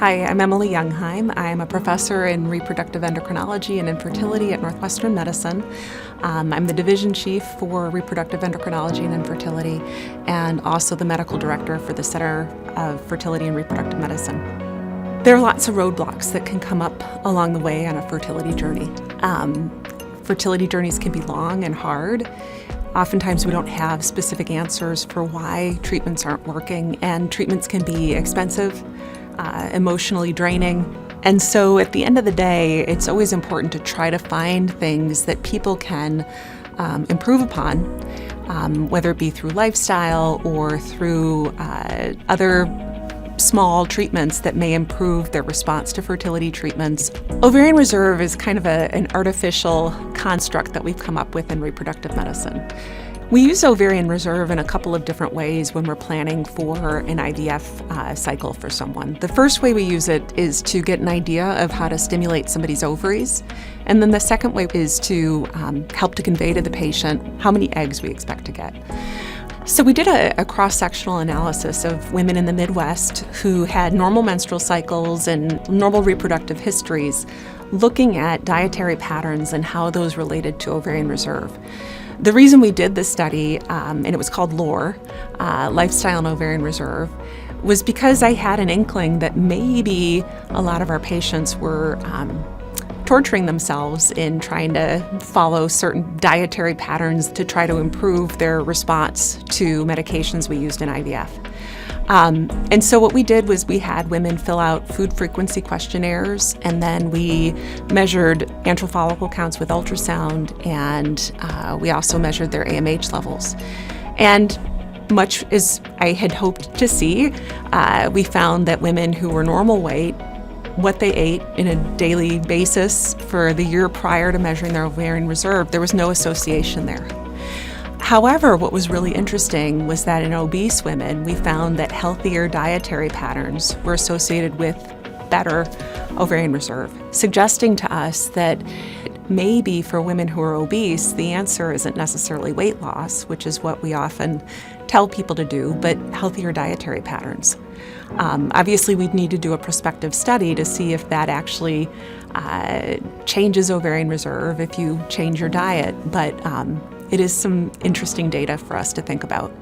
Hi, I'm Emily Jungheim. I'm a professor in reproductive endocrinology and infertility at Northwestern Medicine. I'm the division chief for reproductive endocrinology and infertility, and also the medical director for the Center of Fertility and Reproductive Medicine. There are lots of roadblocks that can come up along the way on a fertility journey. Fertility journeys can be long and hard. Oftentimes we don't have specific answers for why treatments aren't working, and treatments can be expensive, emotionally draining. And so at the end of the day, it's always important to try to find things that people can improve upon, whether it be through lifestyle or through other small treatments that may improve their response to fertility treatments. Ovarian reserve is kind of an artificial construct that we've come up with in reproductive medicine. We use ovarian reserve in a couple of different ways when we're planning for an IVF cycle for someone. The first way we use it is to get an idea of how to stimulate somebody's ovaries. And then the second way is to help to convey to the patient how many eggs we expect to get. So we did a cross-sectional analysis of women in the Midwest who had normal menstrual cycles and normal reproductive histories, looking at dietary patterns and how those related to ovarian reserve. The reason we did this study, and it was called LORE, Lifestyle and Ovarian Reserve, was because I had an inkling that maybe a lot of our patients were torturing themselves in trying to follow certain dietary patterns to try to improve their response to medications we used in IVF. And so what we did was we had women fill out food frequency questionnaires, and then we measured antral follicle counts with ultrasound, and we also measured their AMH levels. And much as I had hoped to see, we found that women who were normal weight, what they ate in a daily basis for the year prior to measuring their ovarian reserve, there was no association there. However, what was really interesting was that in obese women, we found that healthier dietary patterns were associated with better ovarian reserve, suggesting to us that maybe for women who are obese, the answer isn't necessarily weight loss, which is what we often tell people to do, but healthier dietary patterns. Obviously, we'd need to do a prospective study to see if that actually changes ovarian reserve if you change your diet, but it is some interesting data for us to think about.